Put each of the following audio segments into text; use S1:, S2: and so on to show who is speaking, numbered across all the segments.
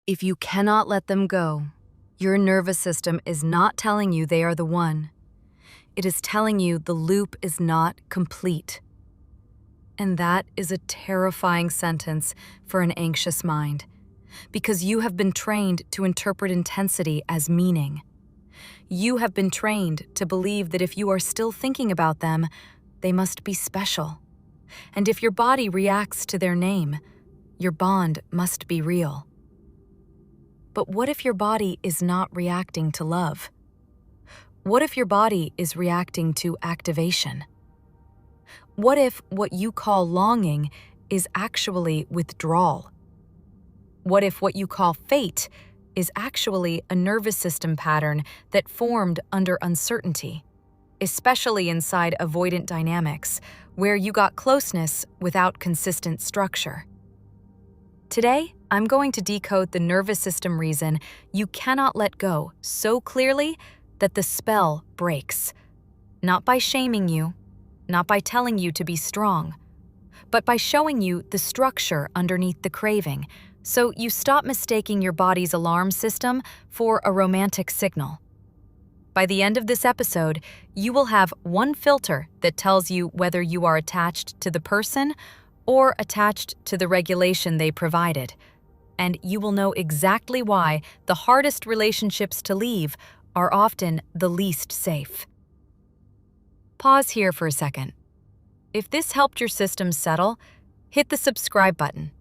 S1: If you cannot let them go, your nervous system is not telling you they are the one. It is telling you the loop is not complete. And that is a terrifying sentence for an anxious mind, because you have been trained to interpret intensity as meaning. You have been trained to believe that if you are still thinking about them, they must be special. And if your body reacts to their name, your bond must be real. But what if your body is not reacting to love? What if your body is reacting to activation? What if what you call longing is actually withdrawal? What if what you call fate is actually a nervous system pattern that formed under uncertainty, especially inside avoidant dynamics, where you got closeness without consistent structure? Today, I'm going to decode the nervous system reason you cannot let go so clearly that the spell breaks. Not by shaming you, not by telling you to be strong, but by showing you the structure underneath the craving, so you stop mistaking your body's alarm system for a romantic signal. By the end of this episode, you will have one filter that tells you whether you are attached to the person or attached to the regulation they provided, and you will know exactly why the hardest relationships to leave are often the least safe. Pause here for a second. If this helped your system settle, hit the subscribe button.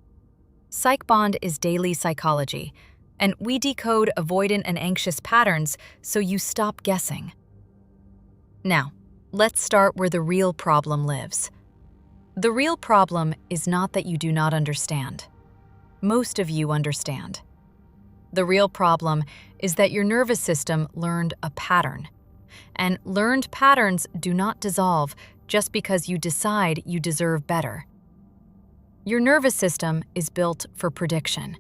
S1: PsychBond is daily psychology, and we decode avoidant and anxious patterns so you stop guessing. Now, let's start where the real problem lives. The real problem is not that you do not understand. Most of you understand. The real problem is that your nervous system learned a pattern. And learned patterns do not dissolve just because you decide you deserve better. Your nervous system is built for prediction.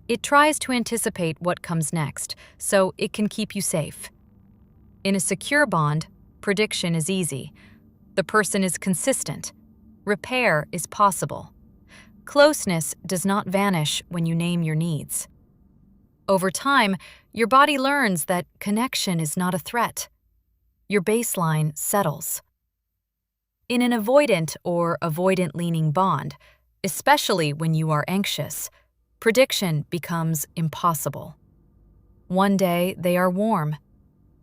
S1: It tries to anticipate what comes next, so it can keep you safe. In a secure bond, prediction is easy. The person is consistent. Repair is possible. Closeness does not vanish when you name your needs. Over time, your body learns that connection is not a threat. Your baseline settles. In an avoidant or avoidant-leaning bond, especially when you are anxious, prediction becomes impossible. One day they are warm.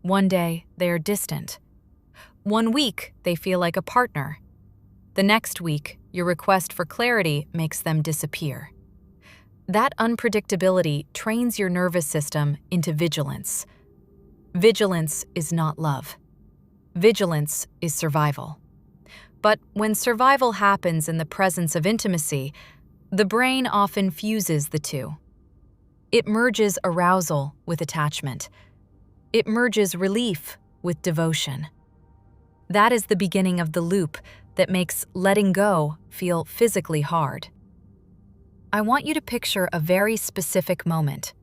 S1: One day they are distant. 1 week they feel like a partner. The next week, your request for clarity makes them disappear. That unpredictability trains your nervous system into vigilance. Vigilance is not love. Vigilance is survival. But when survival happens in the presence of intimacy, the brain often fuses the two. It merges arousal with attachment. It merges relief with devotion. That is the beginning of the loop that makes letting go feel physically hard. I want you to picture a very specific moment,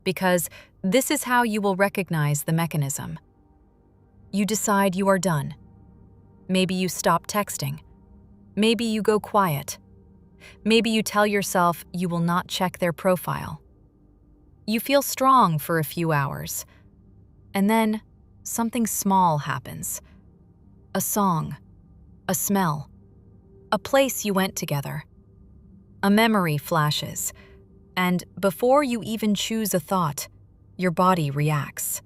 S1: because this is how you will recognize the mechanism. You decide you are done. Maybe you stop texting. Maybe you go quiet. Maybe you tell yourself you will not check their profile. You feel strong for a few hours. And then something small happens. A song. A smell. A place you went together. A memory flashes. And before you even choose a thought, your body reacts.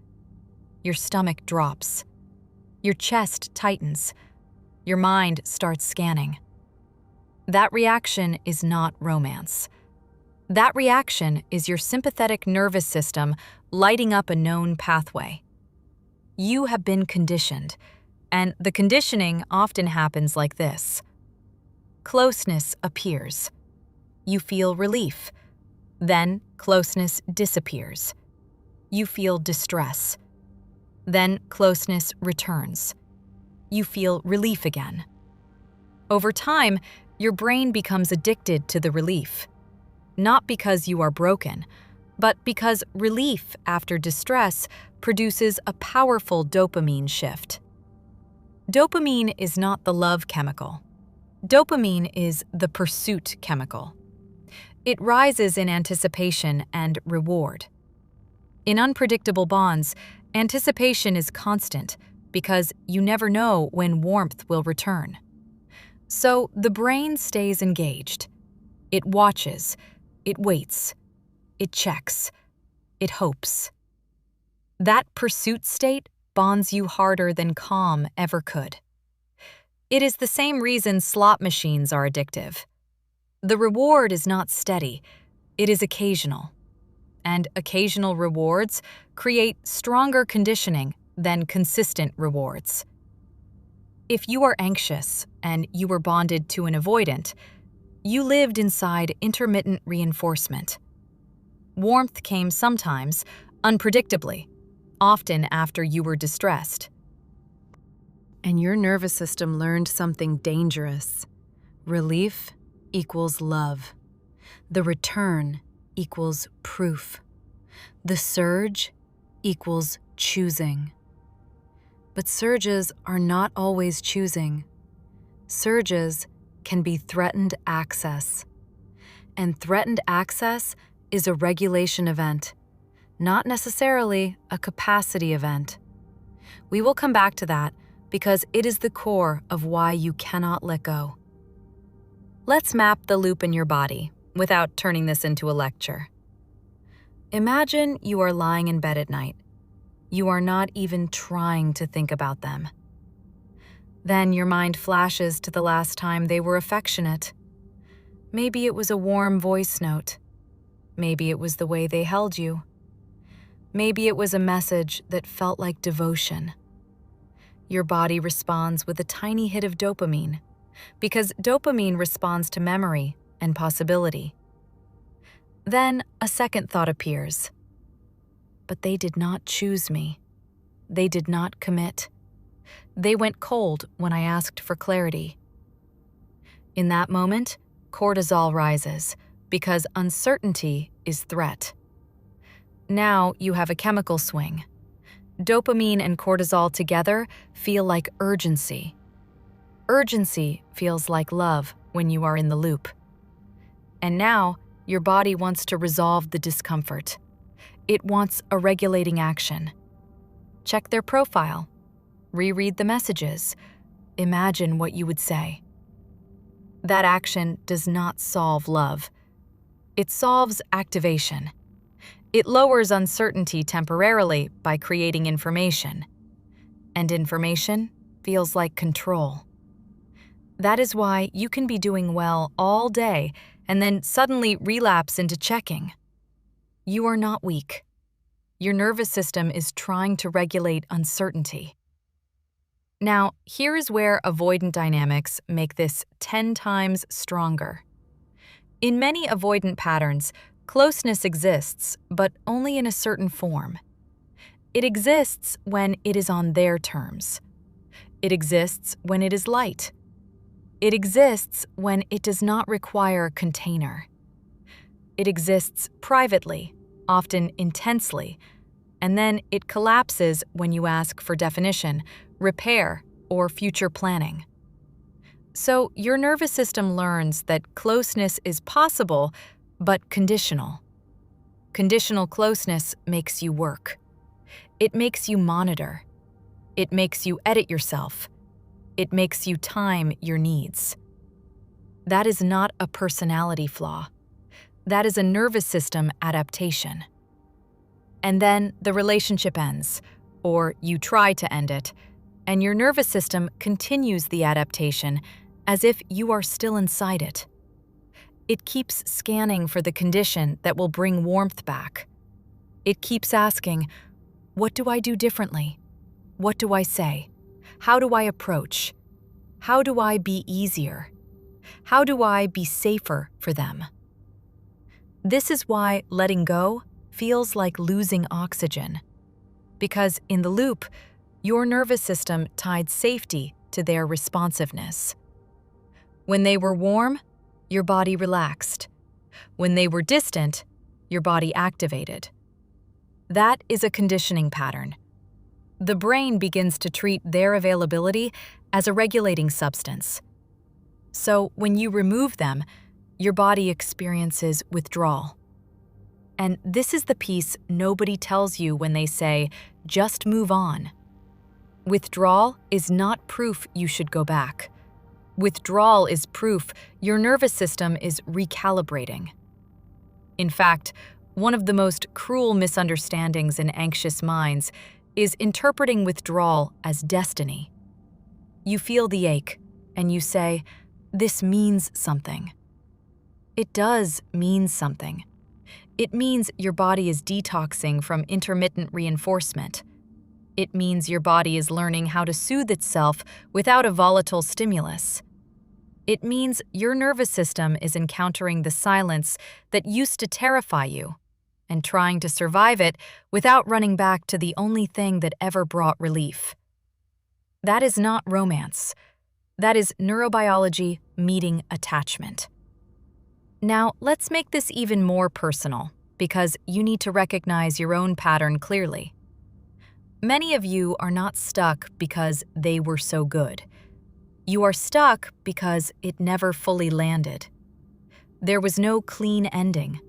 S1: Your stomach drops. Your chest tightens. Your mind starts scanning. That reaction is not romance. That reaction is your sympathetic nervous system lighting up a known pathway. You have been conditioned, and the conditioning often happens like this. Closeness appears. You feel relief. Then closeness disappears. You feel distress. Then closeness returns. You feel relief again. Over time, your brain becomes addicted to the relief. Not because you are broken, but because relief after distress produces a powerful dopamine shift. Dopamine is not the love chemical. Dopamine is the pursuit chemical. It rises in anticipation and reward. In unpredictable bonds, anticipation is constant because you never know when warmth will return. So the brain stays engaged. It watches, it waits, it checks, it hopes. That pursuit state bonds you harder than calm ever could. It is the same reason slot machines are addictive. The reward is not steady, it is occasional. And occasional rewards create stronger conditioning than consistent rewards. If you are anxious and you were bonded to an avoidant, you lived inside intermittent reinforcement. Warmth came sometimes, unpredictably, often after you were distressed. And your nervous system learned something dangerous. Relief equals love. The return equals proof. The surge equals choosing. But surges are not always choosing. Surges can be threatened access. And threatened access is a regulation event, not necessarily a capacity event. We will come back to that because it is the core of why you cannot let go. Let's map the loop in your body without turning this into a lecture. Imagine you are lying in bed at night. You are not even trying to think about them. Then your mind flashes to the last time they were affectionate. Maybe it was a warm voice note. Maybe it was the way they held you. Maybe it was a message that felt like devotion. Your body responds with a tiny hit of dopamine, because dopamine responds to memory and possibility. Then a second thought appears. But they did not choose me. They did not commit. They went cold when I asked for clarity. In that moment, cortisol rises because uncertainty is threat. Now you have a chemical swing. Dopamine and cortisol together feel like urgency. Urgency feels like love when you are in the loop. And now your body wants to resolve the discomfort. It wants a regulating action. Check their profile. Reread the messages. Imagine what you would say. That action does not solve love. It solves activation. It lowers uncertainty temporarily by creating information. And information feels like control. That is why you can be doing well all day and then suddenly relapse into checking. You are not weak. Your nervous system is trying to regulate uncertainty. Now, here is where avoidant dynamics make this 10 times stronger. In many avoidant patterns, closeness exists, but only in a certain form. It exists when it is on their terms. It exists when it is light. It exists when it does not require a container. It exists privately, often intensely, and then it collapses when you ask for definition, repair, or future planning. So your nervous system learns that closeness is possible, but conditional. Conditional closeness makes you work. It makes you monitor. It makes you edit yourself. It makes you time your needs. That is not a personality flaw. That is a nervous system adaptation. And then the relationship ends, or you try to end it, and your nervous system continues the adaptation as if you are still inside it. It keeps scanning for the condition that will bring warmth back. It keeps asking, what do I do differently? What do I say? How do I approach? How do I be easier? How do I be safer for them? This is why letting go feels like losing oxygen. Because in the loop, your nervous system tied safety to their responsiveness. When they were warm, your body relaxed. When they were distant, your body activated. That is a conditioning pattern. The brain begins to treat their availability as a regulating substance. So when you remove them, your body experiences withdrawal. And this is the piece nobody tells you when they say, just move on. Withdrawal is not proof you should go back. Withdrawal is proof your nervous system is recalibrating. In fact, one of the most cruel misunderstandings in anxious minds is interpreting withdrawal as destiny. You feel the ache, and you say, this means something. It does mean something. It means your body is detoxing from intermittent reinforcement. It means your body is learning how to soothe itself without a volatile stimulus. It means your nervous system is encountering the silence that used to terrify you and trying to survive it without running back to the only thing that ever brought relief. That is not romance. That is neurobiology meeting attachment. Now, let's make this even more personal, because you need to recognize your own pattern clearly. Many of you are not stuck because they were so good. You are stuck because it never fully landed. There was no clean ending.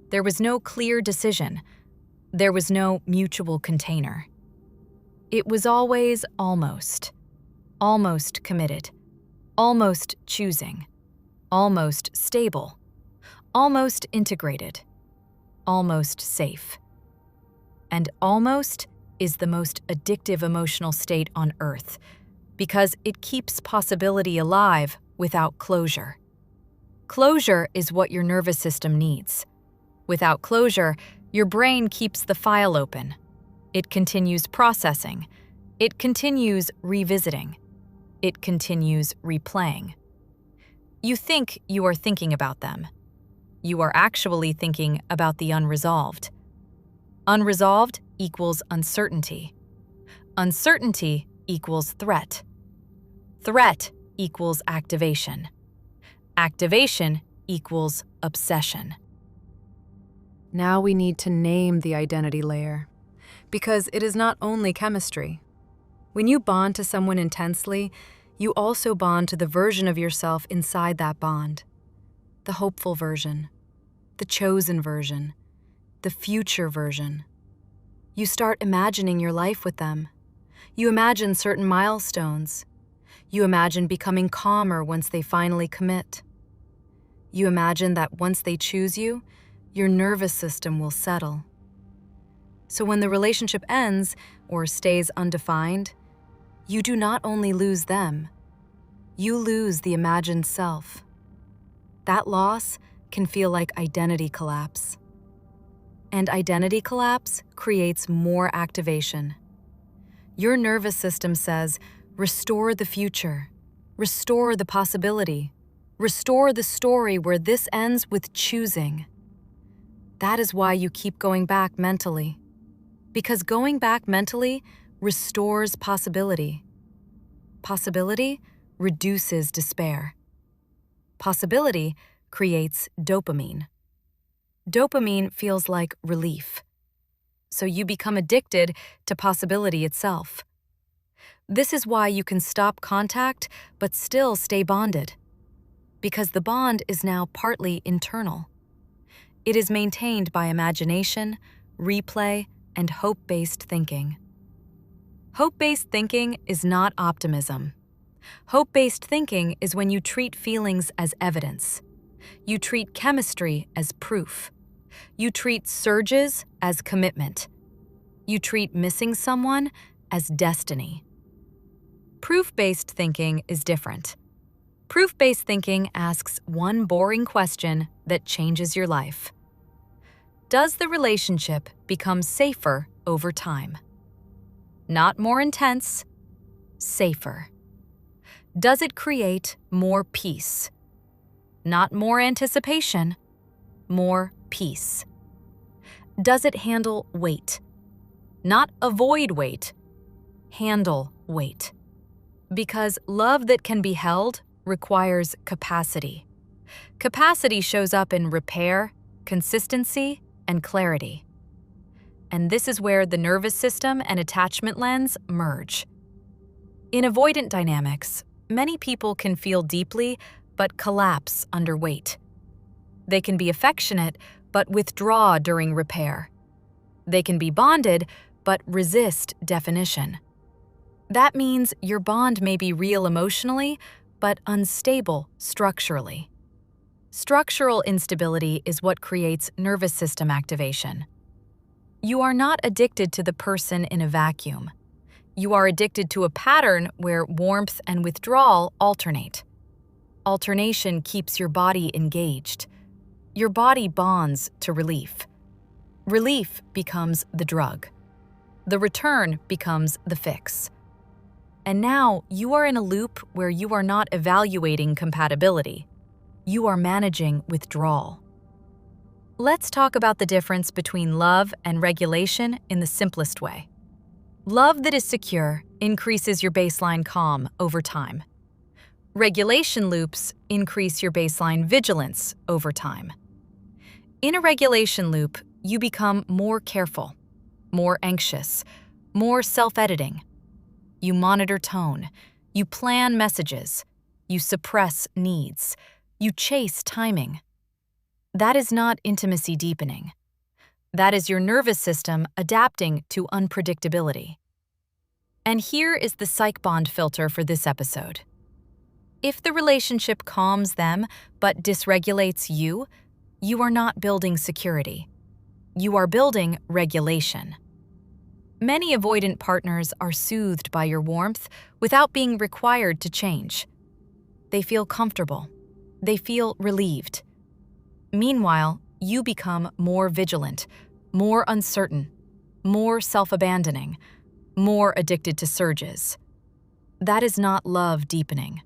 S1: There was no clear decision. There was no mutual container. It was always almost committed, almost choosing, almost stable, almost integrated, almost safe. And almost is the most addictive emotional state on earth because it keeps possibility alive without closure. Closure is what your nervous system needs. Without closure, your brain keeps the file open. It continues processing. It continues revisiting. It continues replaying. You think you are thinking about them. You are actually thinking about the unresolved. Unresolved equals uncertainty. Uncertainty equals threat. Threat equals activation. Activation equals obsession. Now we need to name the identity layer, because it is not only chemistry. When you bond to someone intensely, you also bond to the version of yourself inside that bond. The hopeful version, the chosen version, the future version. You start imagining your life with them. You imagine certain milestones. You imagine becoming calmer once they finally commit. You imagine that once they choose you, your nervous system will settle. So when the relationship ends or stays undefined, you do not only lose them, you lose the imagined self. That loss can feel like identity collapse. And identity collapse creates more activation. Your nervous system says, restore the future, restore the possibility, restore the story where this ends with choosing. That is why you keep going back mentally. Because going back mentally restores possibility. Possibility reduces despair. Possibility creates dopamine. Dopamine feels like relief. So you become addicted to possibility itself. This is why you can stop contact but still stay bonded. Because the bond is now partly internal. It is maintained by imagination, replay, and hope-based thinking. Hope-based thinking is not optimism. Hope-based thinking is when you treat feelings as evidence. You treat chemistry as proof. You treat surges as commitment. You treat missing someone as destiny. Proof-based thinking is different. Proof-based thinking asks one boring question that changes your life. Does the relationship become safer over time? Not more intense, safer. Does it create more peace? Not more anticipation, more peace. Does it handle weight? Not avoid weight, handle weight. Because love that can be held requires capacity. Capacity shows up in repair, consistency, and clarity. And this is where the nervous system and attachment lens merge. In avoidant dynamics, many people can feel deeply but collapse under weight. They can be affectionate, but withdraw during repair. They can be bonded, but resist definition. That means your bond may be real emotionally, but unstable structurally. Structural instability is what creates nervous system activation. You are not addicted to the person in a vacuum. You are addicted to a pattern where warmth and withdrawal alternate. Alternation keeps your body engaged. Your body bonds to relief. Relief becomes the drug. The return becomes the fix. And now you are in a loop where you are not evaluating compatibility. You are managing withdrawal. Let's talk about the difference between love and regulation in the simplest way. Love that is secure increases your baseline calm over time. Regulation loops increase your baseline vigilance over time. In a regulation loop, you become more careful, more anxious, more self-editing. You monitor tone, you plan messages, you suppress needs, you chase timing. That is not intimacy deepening. That is your nervous system adapting to unpredictability. And here is the PsychBond filter for this episode. If the relationship calms them but dysregulates you, you are not building security. You are building regulation. Many avoidant partners are soothed by your warmth without being required to change. They feel comfortable. They feel relieved. Meanwhile, you become more vigilant, more uncertain, more self-abandoning, more addicted to surges. That is not love deepening.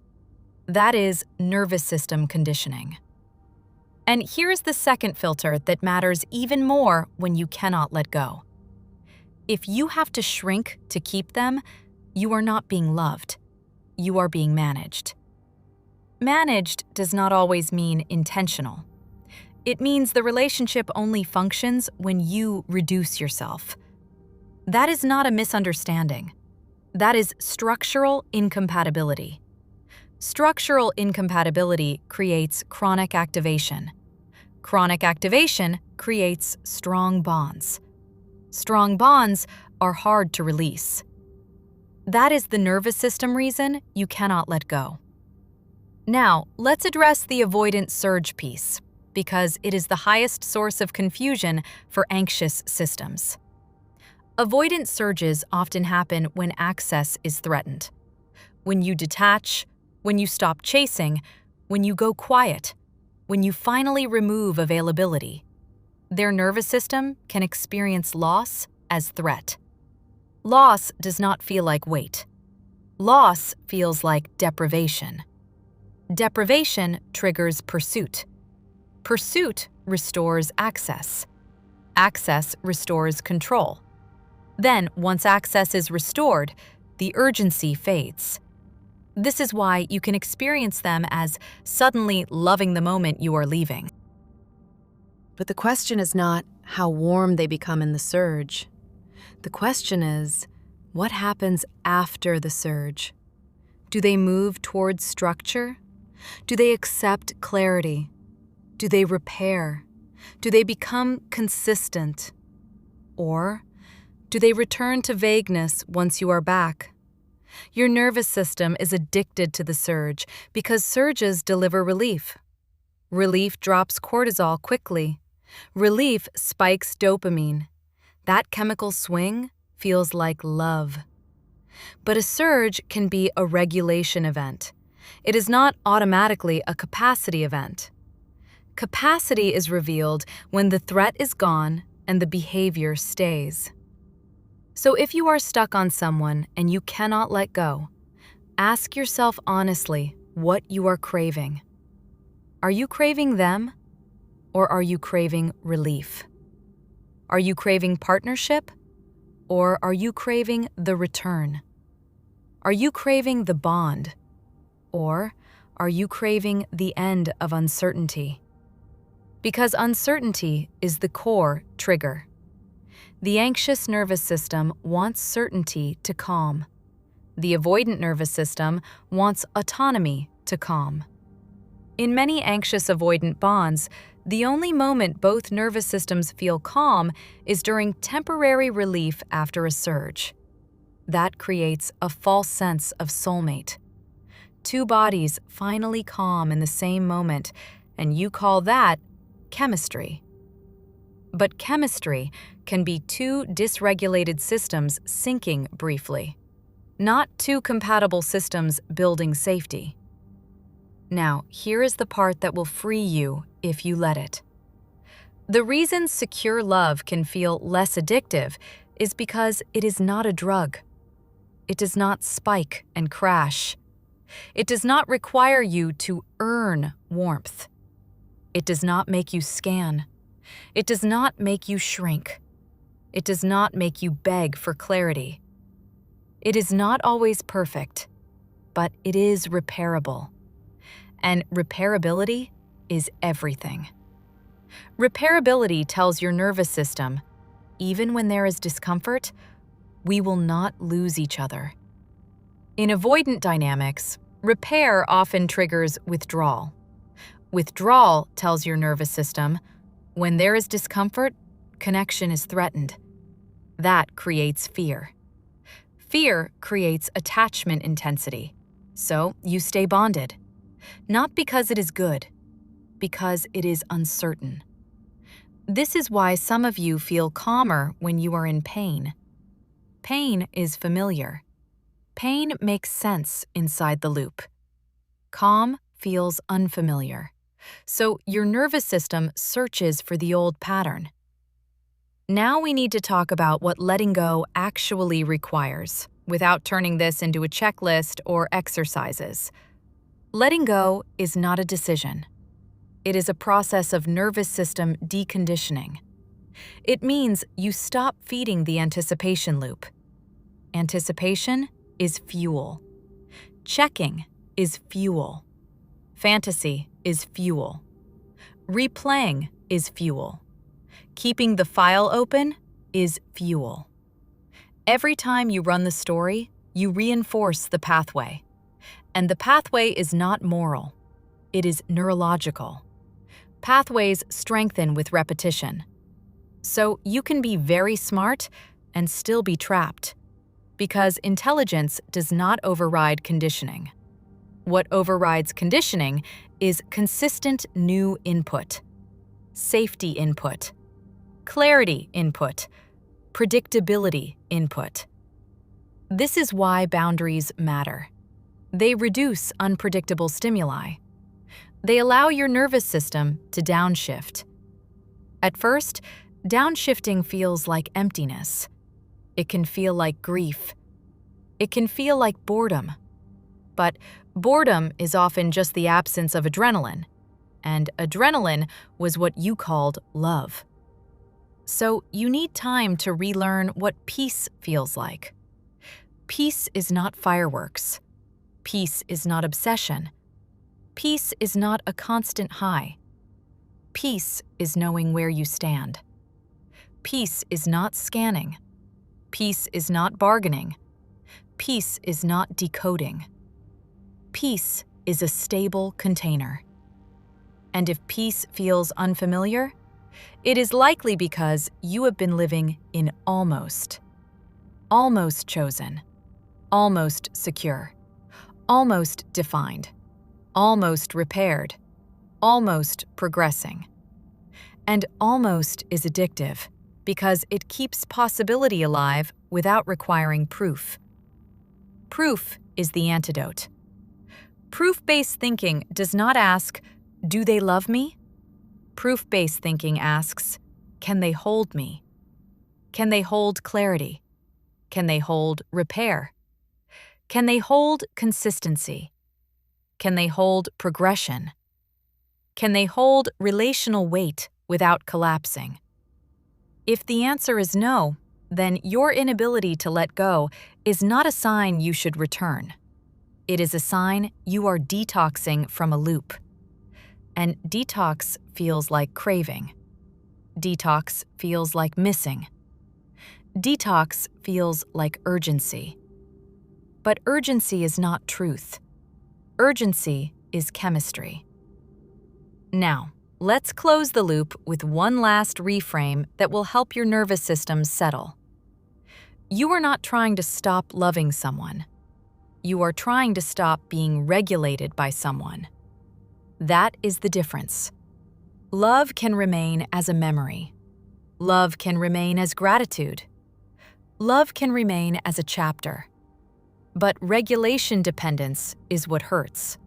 S1: That is nervous system conditioning. And here's the second filter that matters even more when you cannot let go. If you have to shrink to keep them, you are not being loved. You are being managed. Managed does not always mean intentional. It means the relationship only functions when you reduce yourself. That is not a misunderstanding. That is structural incompatibility. Structural incompatibility creates chronic activation. Chronic activation creates strong bonds. Strong bonds are hard to release. That is the nervous system reason you cannot let go. Now, let's address the avoidant surge piece, because it is the highest source of confusion for anxious systems. Avoidant surges often happen when access is threatened. When you detach, when you stop chasing, when you go quiet, when you finally remove availability. Their nervous system can experience loss as threat. Loss does not feel like weight. Loss feels like deprivation. Deprivation triggers pursuit. Pursuit restores access. Access restores control. Then, once access is restored, the urgency fades. This is why you can experience them as suddenly loving the moment you are leaving.
S2: But the question is not how warm they become in the surge. The question is, what happens after the surge? Do they move towards structure? Do they accept clarity? Do they repair? Do they become consistent? Or do they return to vagueness once you are back? Your nervous system is addicted to the surge because surges deliver relief. Relief drops cortisol quickly. Relief spikes dopamine. That chemical swing feels like love. But a surge can be a regulation event. It is not automatically a capacity event. Capacity is revealed when the threat is gone and the behavior stays. So if you are stuck on someone and you cannot let go, ask yourself honestly what you are craving. Are you craving them, or are you craving relief? Are you craving partnership, or are you craving the return? Are you craving the bond, or are you craving the end of uncertainty? Because uncertainty is the core trigger. The anxious nervous system wants certainty to calm. The avoidant nervous system wants autonomy to calm. In many anxious avoidant bonds,
S1: The only moment both nervous systems feel calm is during temporary relief after a surge. That creates a false sense of soulmate. Two bodies finally calm in the same moment, and you call that chemistry. But chemistry can be two dysregulated systems syncing briefly, not two compatible systems building safety. Now, here is the part that will free you if you let it. The reason secure love can feel less addictive is because it is not a drug. It does not spike and crash. It does not require you to earn warmth. It does not make you scan. It does not make you shrink. It does not make you beg for clarity. It is not always perfect, but it is repairable. And repairability is everything. Repairability tells your nervous system, even when there is discomfort, we will not lose each other. In avoidant dynamics, repair often triggers withdrawal. Withdrawal tells your nervous system, when there is discomfort, connection is threatened. That creates fear. Fear creates attachment intensity, so you stay bonded. Not because it is good, because it is uncertain. This is why some of you feel calmer when you are in pain. Pain is familiar. Pain makes sense inside the loop. Calm feels unfamiliar. So your nervous system searches for the old pattern. Now we need to talk about what letting go actually requires, without turning this into a checklist or exercises. Letting go is not a decision. It is a process of nervous system deconditioning. It means you stop feeding the anticipation loop. Anticipation is fuel. Checking is fuel. Fantasy is fuel. Replaying is fuel. Keeping the file open is fuel. Every time you run the story, you reinforce the pathway. And the pathway is not moral. It is neurological. Pathways strengthen with repetition. So you can be very smart and still be trapped, because intelligence does not override conditioning. What overrides conditioning is consistent new input, safety input, clarity input, predictability input. This is why boundaries matter. They reduce unpredictable stimuli. They allow your nervous system to downshift. At first, downshifting feels like emptiness. It can feel like grief. It can feel like boredom. But boredom is often just the absence of adrenaline, and adrenaline was what you called love. So you need time to relearn what peace feels like. Peace is not fireworks. Peace is not obsession. Peace is not a constant high. Peace is knowing where you stand. Peace is not scanning. Peace is not bargaining. Peace is not decoding. Peace is a stable container. And if peace feels unfamiliar, it is likely because you have been living in almost chosen, almost secure, almost defined, almost repaired, almost progressing. And almost is addictive because it keeps possibility alive without requiring proof. Proof is the antidote. Proof-based thinking does not ask, do they love me? Proof-based thinking asks, can they hold me? Can they hold clarity? Can they hold repair? Can they hold consistency? Can they hold progression? Can they hold relational weight without collapsing? If the answer is no, then your inability to let go is not a sign you should return. It is a sign you are detoxing from a loop. And detox feels like craving. Detox feels like missing. Detox feels like urgency. But urgency is not truth. Urgency is chemistry. Now, Let's close the loop with one last reframe that will help your nervous system settle. You are not trying to stop loving someone. You are trying to stop being regulated by someone. That is the difference. Love can remain as a memory. Love can remain as gratitude. Love can remain as a chapter. But regulation dependence is what hurts.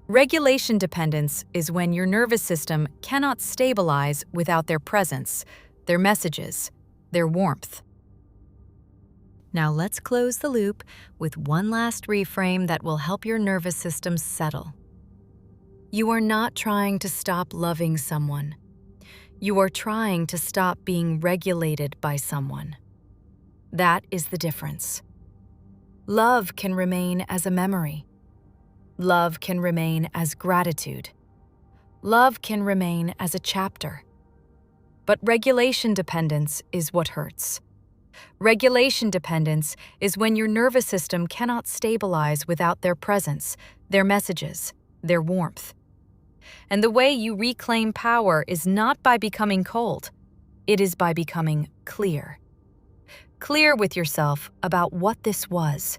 S1: Regulation dependence is when your nervous system cannot stabilize without their presence, their messages, their warmth. Now let's close the loop with one last reframe that will help your nervous system settle. You are not trying to stop loving someone. You are trying to stop being regulated by someone. That is the difference. Love can remain as a memory. Love can remain as gratitude. Love can remain as a chapter. But regulation dependence is what hurts. Regulation dependence is when your nervous system cannot stabilize without their presence, their messages, their warmth. And the way you reclaim power is not by becoming cold. It is by becoming clear. Clear with yourself about what this was.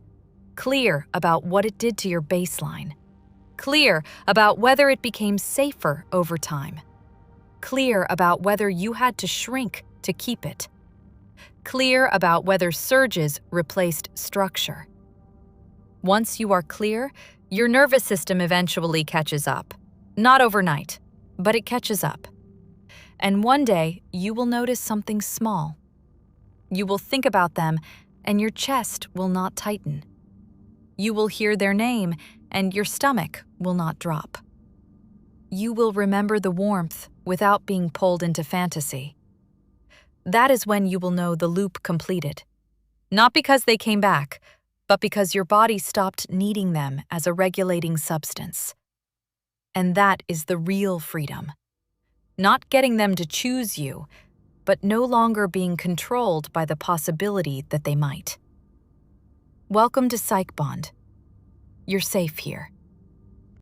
S1: Clear about what it did to your baseline. Clear about whether it became safer over time. Clear about whether you had to shrink to keep it. Clear about whether surges replaced structure. Once you are clear, your nervous system eventually catches up. Not overnight, but it catches up. And one day, you will notice something small. You will think about them, and your chest will not tighten. You will hear their name, and your stomach will not drop. You will remember the warmth without being pulled into fantasy. That is when you will know the loop completed. Not because they came back, but because your body stopped needing them as a regulating substance. And that is the real freedom. Not getting them to choose you, but no longer being controlled by the possibility that they might. Welcome to PsychBond. You're safe here.